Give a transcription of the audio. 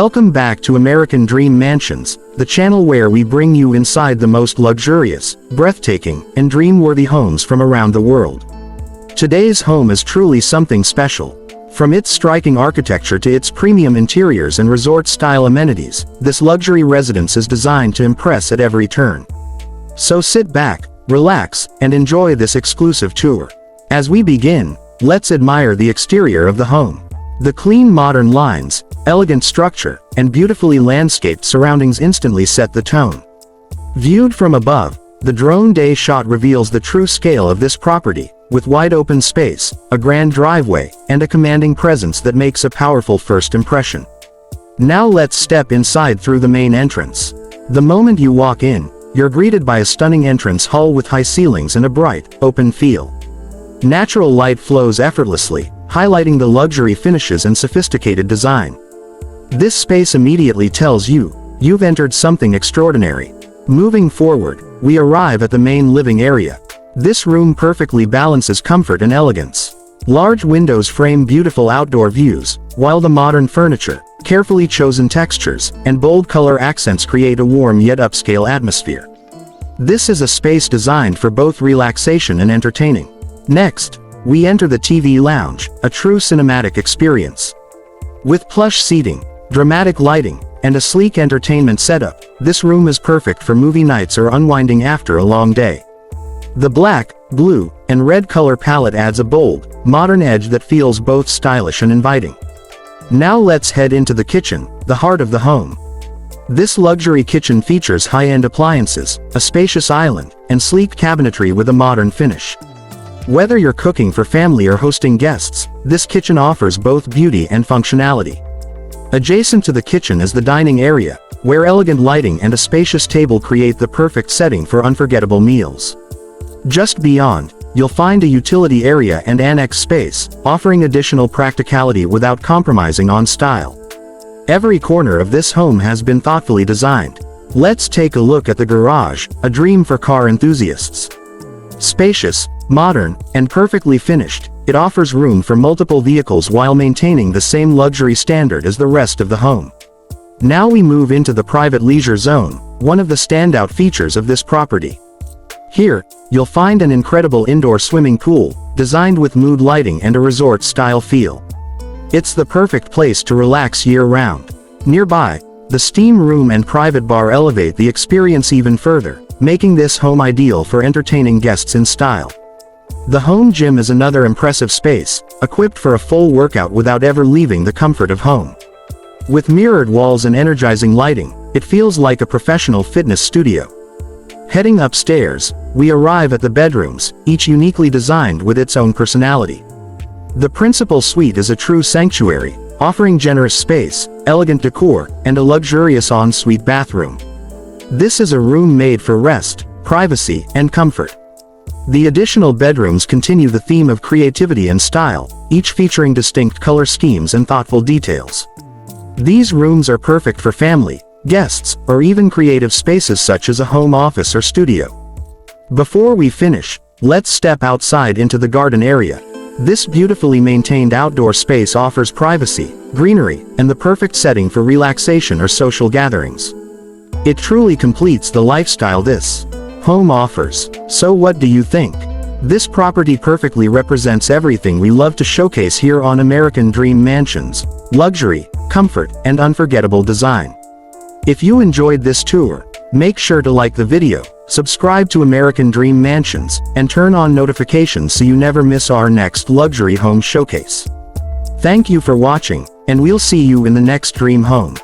Welcome back to American Dream Mansions, the channel where we bring you inside the most luxurious, breathtaking, and dream-worthy homes from around the world. Today's home is truly something special. From its striking architecture to its premium interiors and resort-style amenities, this luxury residence is designed to impress at every turn. So sit back, relax, and enjoy this exclusive tour. As we begin, let's admire the exterior of the home. The clean modern lines, elegant structure, and beautifully landscaped surroundings instantly set the tone. Viewed from above, the drone day shot reveals the true scale of this property, with wide open space, a grand driveway, and a commanding presence that makes a powerful first impression. Now let's step inside through the main entrance. The moment you walk in, you're greeted by a stunning entrance hall with high ceilings and a bright, open feel. Natural light flows effortlessly, highlighting the luxury finishes and sophisticated design. This space immediately tells you, you've entered something extraordinary. Moving forward, we arrive at the main living area. This room perfectly balances comfort and elegance. Large windows frame beautiful outdoor views, while the modern furniture, carefully chosen textures, and bold color accents create a warm yet upscale atmosphere. This is a space designed for both relaxation and entertaining. Next, we enter the TV lounge, a true cinematic experience. With plush seating, dramatic lighting, and a sleek entertainment setup, this room is perfect for movie nights or unwinding after a long day. The black, blue, and red color palette adds a bold, modern edge that feels both stylish and inviting. Now let's head into the kitchen, the heart of the home. This luxury kitchen features high-end appliances, a spacious island, and sleek cabinetry with a modern finish. Whether you're cooking for family or hosting guests, this kitchen offers both beauty and functionality. Adjacent to the kitchen is the dining area, where elegant lighting and a spacious table create the perfect setting for unforgettable meals. Just beyond, you'll find a utility area and annex space, offering additional practicality without compromising on style. Every corner of this home has been thoughtfully designed. Let's take a look at the garage, a dream for car enthusiasts. Spacious, modern, and perfectly finished, it offers room for multiple vehicles while maintaining the same luxury standard as the rest of the home. Now we move into the private leisure zone, one of the standout features of this property. Here, you'll find an incredible indoor swimming pool, designed with mood lighting and a resort-style feel. It's the perfect place to relax year-round. Nearby, the steam room and private bar elevate the experience even further, making this home ideal for entertaining guests in style. The home gym is another impressive space, equipped for a full workout without ever leaving the comfort of home. With mirrored walls and energizing lighting, it feels like a professional fitness studio. Heading upstairs, we arrive at the bedrooms, each uniquely designed with its own personality. The principal suite is a true sanctuary, offering generous space, elegant decor, and a luxurious en-suite bathroom. This is a room made for rest, privacy, and comfort. The additional bedrooms continue the theme of creativity and style, each featuring distinct color schemes and thoughtful details. These rooms are perfect for family, guests, or even creative spaces such as a home office or studio. Before we finish, let's step outside into the garden area. This beautifully maintained outdoor space offers privacy, greenery, and the perfect setting for relaxation or social gatherings. It truly completes the lifestyle this home offers. So what do you think? This property perfectly represents everything we love to showcase here on American Dream Mansions: luxury, comfort, and unforgettable design. If you enjoyed this tour, make sure to like the video, subscribe to American Dream Mansions, and turn on notifications so you never miss our next luxury home showcase. Thank you for watching, and we'll see you in the next dream home.